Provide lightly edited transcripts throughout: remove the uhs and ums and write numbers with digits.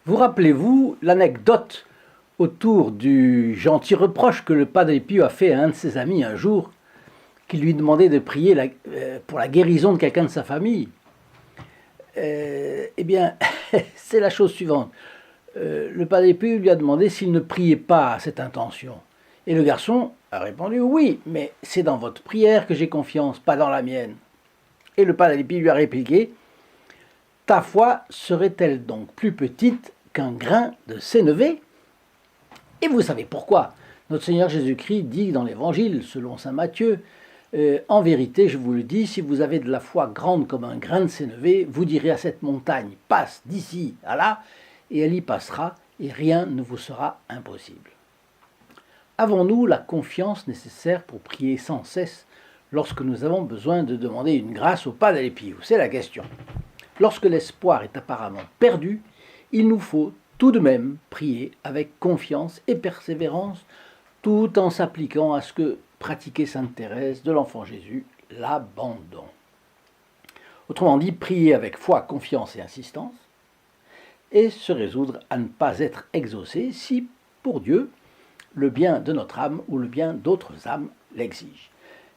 Vous rappelez-vous l'anecdote autour du gentil reproche que le Padre Pio a fait à un de ses amis un jour, qui lui demandait de prier pour la guérison de quelqu'un de sa famille? Eh bien, c'est la chose suivante. Le Padre Pio lui a demandé s'il ne priait pas à cette intention. Et le garçon a répondu: oui, mais c'est dans votre prière que j'ai confiance, pas dans la mienne. Et le Padre Pio lui a répliqué: ta foi serait-elle donc plus petite qu'un grain de sénévé? Et vous savez pourquoi. Notre Seigneur Jésus-Christ dit dans l'Évangile, selon saint Matthieu, en vérité, je vous le dis, si vous avez de la foi grande comme un grain de sénévé, vous direz à cette montagne: passe d'ici à là, et elle y passera, et rien ne vous sera impossible. Avons-nous la confiance nécessaire pour prier sans cesse lorsque nous avons besoin de demander une grâce au Padre Pio? C'est la question. Lorsque l'espoir est apparemment perdu, il nous faut tout de même prier avec confiance et persévérance, tout en s'appliquant à ce que pratiquait sainte Thérèse de l'Enfant Jésus, l'abandon. Autrement dit, prier avec foi, confiance et insistance, et se résoudre à ne pas être exaucé si, pour Dieu, le bien de notre âme ou le bien d'autres âmes l'exige.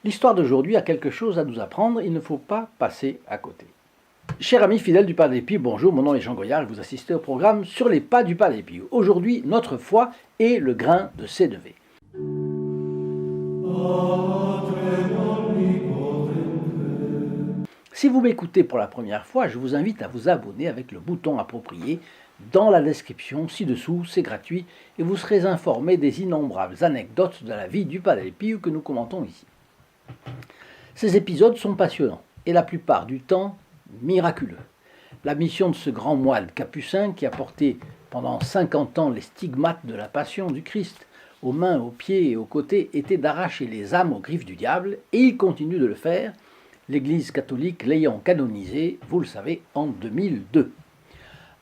L'histoire d'aujourd'hui a quelque chose à nous apprendre, il ne faut pas passer à côté. Chers amis fidèles du Padre Pio, bonjour, mon nom est Jean Goyard et vous assistez au programme Sur les pas du Padre Pio. Aujourd'hui, notre foi est le grain de sénévé. Si vous m'écoutez pour la première fois, je vous invite à vous abonner avec le bouton approprié dans la description ci-dessous, c'est gratuit, et vous serez informé des innombrables anecdotes de la vie du Padre Pio que nous commentons ici. Ces épisodes sont passionnants, et la plupart du temps, miraculeux. La mission de ce grand moine capucin qui a porté pendant 50 ans les stigmates de la passion du Christ aux mains, aux pieds et aux côtés était d'arracher les âmes aux griffes du diable, et il continue de le faire, l'Église catholique l'ayant canonisé, vous le savez, en 2002.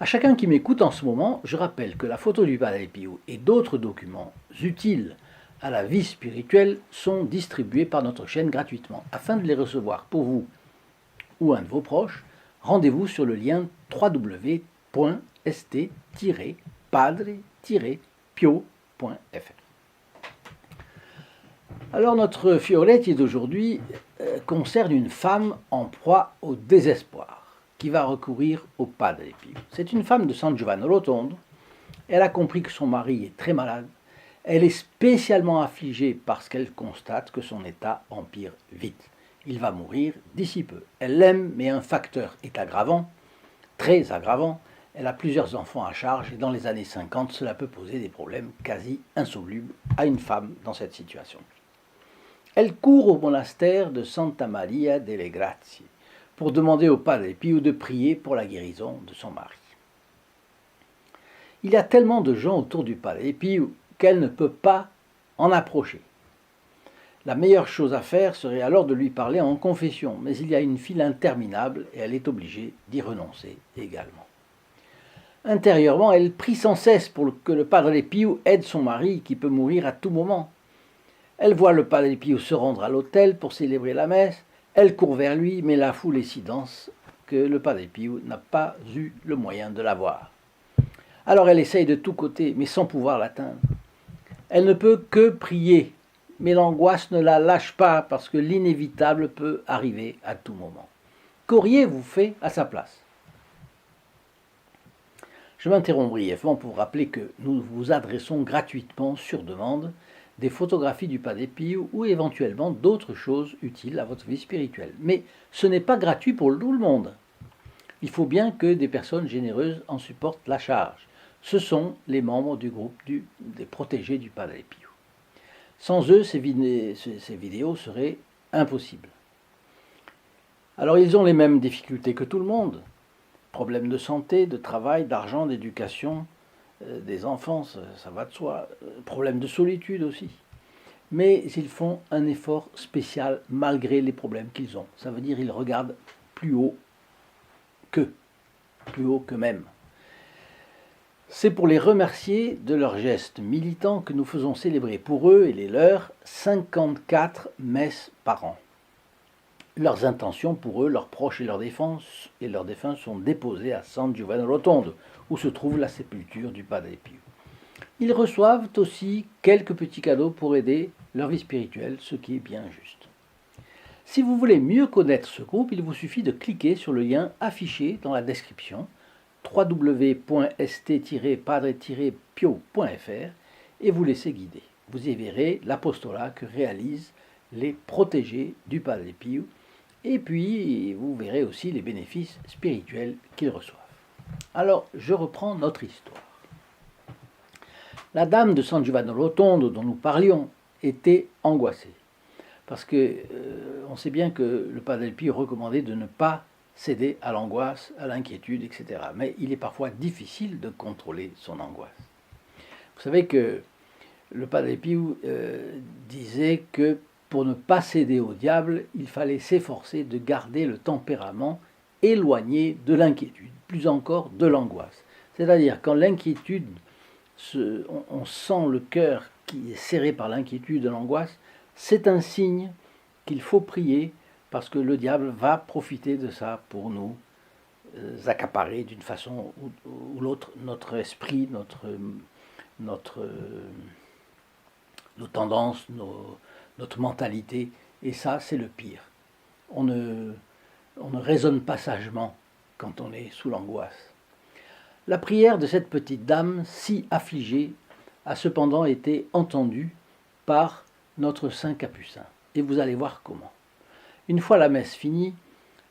À chacun qui m'écoute en ce moment, je rappelle que la photo du Padre Pio et d'autres documents utiles à la vie spirituelle sont distribués par notre chaîne gratuitement. Afin de les recevoir pour vous ou un de vos proches, rendez-vous sur le lien www.st-padre-pio.fr. Alors notre fioretti d'aujourd'hui concerne une femme en proie au désespoir qui va recourir au Padre Pio. C'est une femme de San Giovanni Rotondo. Elle a compris que son mari est très malade. Elle est spécialement affligée parce qu'elle constate que son état empire vite. Il va mourir d'ici peu. Elle l'aime, mais un facteur est aggravant, très aggravant. Elle a plusieurs enfants à charge et dans les années 50, cela peut poser des problèmes quasi insolubles à une femme dans cette situation. Elle court au monastère de Santa Maria delle Grazie pour demander au Padre Pio de prier pour la guérison de son mari. Il y a tellement de gens autour du Padre Pio qu'elle ne peut pas en approcher. La meilleure chose à faire serait alors de lui parler en confession, mais il y a une file interminable et elle est obligée d'y renoncer également. Intérieurement, elle prie sans cesse pour que le Padre Pio aide son mari qui peut mourir à tout moment. Elle voit le Padre Pio se rendre à l'autel pour célébrer la messe, elle court vers lui, mais la foule est si dense que le Padre Pio n'a pas eu le moyen de la voir. Alors elle essaye de tous côtés, mais sans pouvoir l'atteindre. Elle ne peut que prier, mais l'angoisse ne la lâche pas parce que l'inévitable peut arriver à tout moment. Qu'auriez-vous fait à sa place? Je m'interromps brièvement pour rappeler que nous vous adressons gratuitement sur demande des photographies du Padre Pio ou éventuellement d'autres choses utiles à votre vie spirituelle. Mais ce n'est pas gratuit pour tout le monde. Il faut bien que des personnes généreuses en supportent la charge. Ce sont les membres du groupe des protégés du Padre Pio. Sans eux, ces vidéos seraient impossibles. Alors ils ont les mêmes difficultés que tout le monde. Problèmes de santé, de travail, d'argent, d'éducation, des enfants, ça va de soi. Problèmes de solitude aussi. Mais ils font un effort spécial malgré les problèmes qu'ils ont. Ça veut dire qu'ils regardent plus haut qu'eux-mêmes. C'est pour les remercier de leurs gestes militants que nous faisons célébrer pour eux et les leurs 54 messes par an. leurs intentions pour eux, leurs proches et leurs défunts sont déposés à San Giovanni Rotondo, où se trouve la sépulture du Padre Pio. Ils reçoivent aussi quelques petits cadeaux pour aider leur vie spirituelle, ce qui est bien juste. Si vous voulez mieux connaître ce groupe, il vous suffit de cliquer sur le lien affiché dans la description www.st-padre-pio.fr et vous laissez guider. Vous y verrez l'apostolat que réalisent les protégés du Padre Pio et puis vous verrez aussi les bénéfices spirituels qu'ils reçoivent. Alors, je reprends notre histoire. La dame de San Giovanni Rotondo dont nous parlions était angoissée parce que on sait bien que le Padre Pio recommandait de ne pas céder à l'angoisse, à l'inquiétude, etc. Mais il est parfois difficile de contrôler son angoisse. Vous savez que le Padre Pio disait que pour ne pas céder au diable, il fallait s'efforcer de garder le tempérament éloigné de l'inquiétude, plus encore de l'angoisse. C'est-à-dire quand l'inquiétude, on sent le cœur qui est serré par l'inquiétude et l'angoisse, c'est un signe qu'il faut prier parce que le diable va profiter de ça pour nous accaparer d'une façon ou l'autre notre esprit, nos tendances, notre mentalité. Et ça, c'est le pire. On ne raisonne pas sagement quand on est sous l'angoisse. La prière de cette petite dame, si affligée, a cependant été entendue par notre saint Capucin. Et vous allez voir comment. Une fois la messe finie,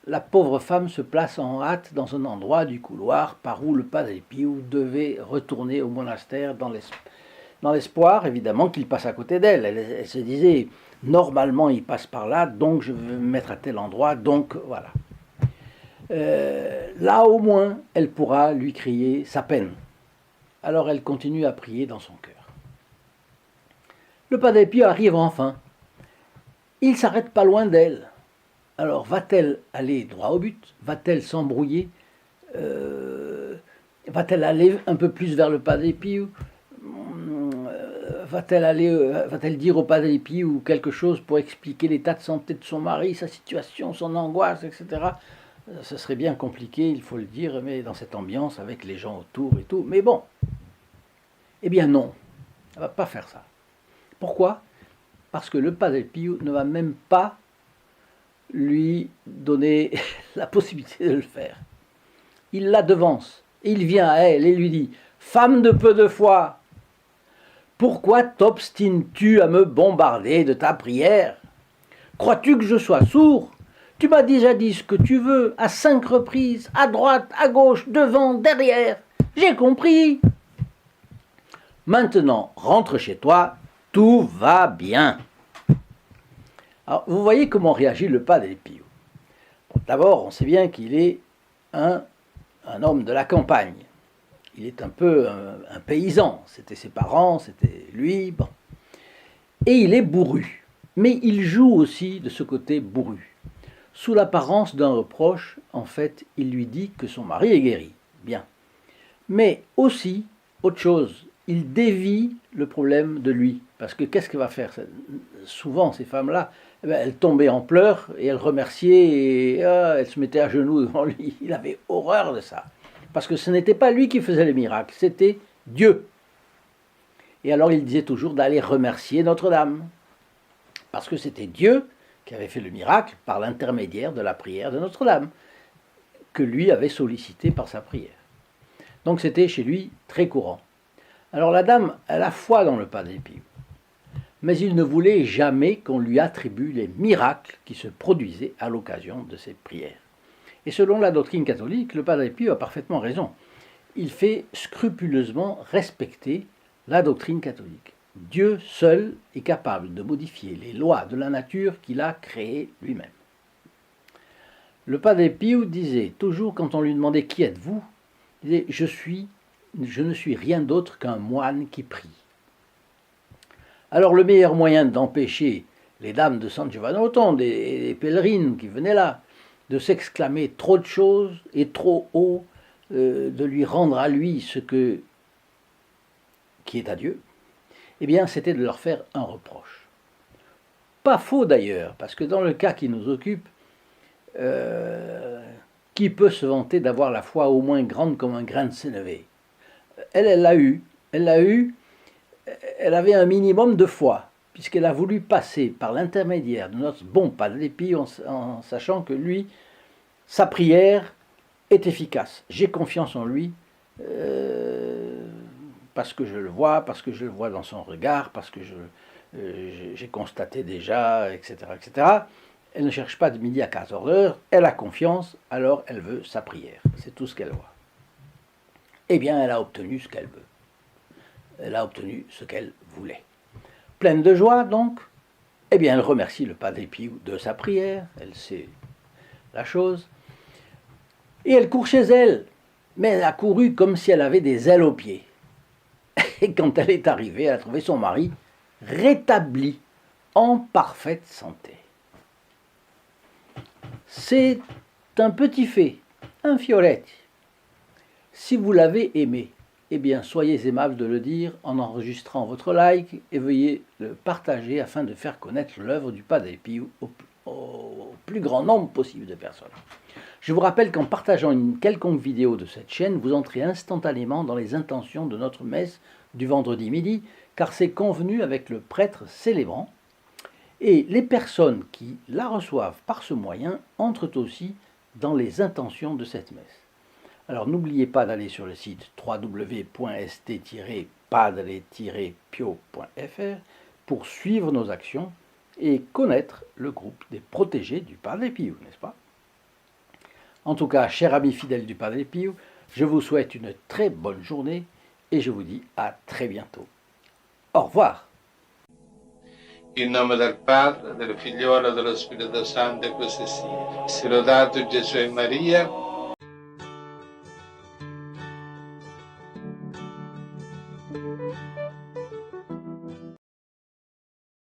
la pauvre femme se place en hâte dans un endroit du couloir par où le Padre Pio devait retourner au monastère dans l'espoir, évidemment, qu'il passe à côté d'elle. Elle se disait, normalement il passe par là, donc je vais me mettre à tel endroit, donc voilà. Là au moins, elle pourra lui crier sa peine. Alors elle continue à prier dans son cœur. Le Padre Pio arrive enfin. Il s'arrête pas loin d'elle. Alors va-t-elle aller droit au but? Va-t-elle s'embrouiller? Va-t-elle aller un peu plus vers le Padre Pio? Va-t-elle dire au Padre Pio quelque chose pour expliquer l'état de santé de son mari, sa situation, son angoisse, etc. Ce serait bien compliqué, il faut le dire, mais dans cette ambiance avec les gens autour et tout. Mais bon, eh bien non, elle ne va pas faire ça. Pourquoi? Parce que le Padre Pio ne va même pas lui donner la possibilité de le faire. Il la devance, et il vient à elle et lui dit « Femme de peu de foi, pourquoi t'obstines-tu à me bombarder de ta prière? Crois-tu que je sois sourd? Tu m'as déjà dit ce que tu veux, à 5 reprises, à droite, à gauche, devant, derrière. J'ai compris. Maintenant, rentre chez toi, tout va bien. » Alors, vous voyez comment réagit le Padre Pio. Bon, d'abord, on sait bien qu'il est un homme de la campagne. Il est un peu un paysan. C'était ses parents, c'était lui. Bon. Et il est bourru. Mais il joue aussi de ce côté bourru. Sous l'apparence d'un reproche, en fait, il lui dit que son mari est guéri. Bien. Mais aussi, autre chose, il dévie le problème de lui. Parce que qu'est-ce qu'elle va faire? Souvent, ces femmes-là, elles tombaient en pleurs et elles remerciaient et elles se mettaient à genoux devant lui. Il avait horreur de ça. Parce que ce n'était pas lui qui faisait les miracles, c'était Dieu. Et alors il disait toujours d'aller remercier Notre-Dame. Parce que c'était Dieu qui avait fait le miracle par l'intermédiaire de la prière de Notre-Dame, que lui avait sollicité par sa prière. Donc c'était chez lui très courant. Alors la dame, elle a foi dans le Padre Pio. Mais il ne voulait jamais qu'on lui attribue les miracles qui se produisaient à l'occasion de ses prières. Et selon la doctrine catholique, le Padre Pio a parfaitement raison. Il fait scrupuleusement respecter la doctrine catholique. Dieu seul est capable de modifier les lois de la nature qu'il a créées lui-même. Le Padre Pio disait toujours, quand on lui demandait « Qui êtes-vous ?», il disait « Je ne suis rien d'autre qu'un moine qui prie ». Alors le meilleur moyen d'empêcher les dames de San Giovanni Rotondo et les pèlerines qui venaient là de s'exclamer trop de choses et trop haut, de lui rendre à lui ce qui est à Dieu, eh bien c'était de leur faire un reproche. Pas faux d'ailleurs, parce que dans le cas qui nous occupe, Qui peut se vanter d'avoir la foi au moins grande comme un grain de sénévé? Elle l'a eu. Elle l'a eu. Elle avait un minimum de foi, puisqu'elle a voulu passer par l'intermédiaire de notre bon Padre Pio en sachant que lui, sa prière est efficace. J'ai confiance en lui parce que je le vois dans son regard, parce que j'ai constaté déjà, etc., etc. Elle ne cherche pas de midi à 14h, elle a confiance, alors elle veut sa prière. C'est tout ce qu'elle voit. Eh bien, elle a obtenu ce qu'elle veut. Elle a obtenu ce qu'elle voulait. Pleine de joie, donc, eh bien, elle remercie le Padre Pio de sa prière, elle sait la chose, et elle court chez elle, mais elle a couru comme si elle avait des ailes aux pieds. Et quand elle est arrivée, elle a trouvé son mari rétabli, en parfaite santé. C'est un petit fait, un fioretti. Si vous l'avez aimé, eh bien, soyez aimable de le dire en enregistrant votre like et veuillez le partager afin de faire connaître l'œuvre du Padre Pio au plus grand nombre possible de personnes. Je vous rappelle qu'en partageant une quelconque vidéo de cette chaîne, vous entrez instantanément dans les intentions de notre messe du vendredi midi, car c'est convenu avec le prêtre célébrant, et les personnes qui la reçoivent par ce moyen entrent aussi dans les intentions de cette messe. Alors n'oubliez pas d'aller sur le site www.st-padre-pio.fr pour suivre nos actions et connaître le groupe des protégés du Padre Pio, n'est-ce pas? En tout cas, chers amis fidèles du Padre Pio, je vous souhaite une très bonne journée et je vous dis à très bientôt. Au revoir. In nome del Padre, del Figliolo e dello Spirito Santo, e così sia. Sia lodato Gesù e Maria.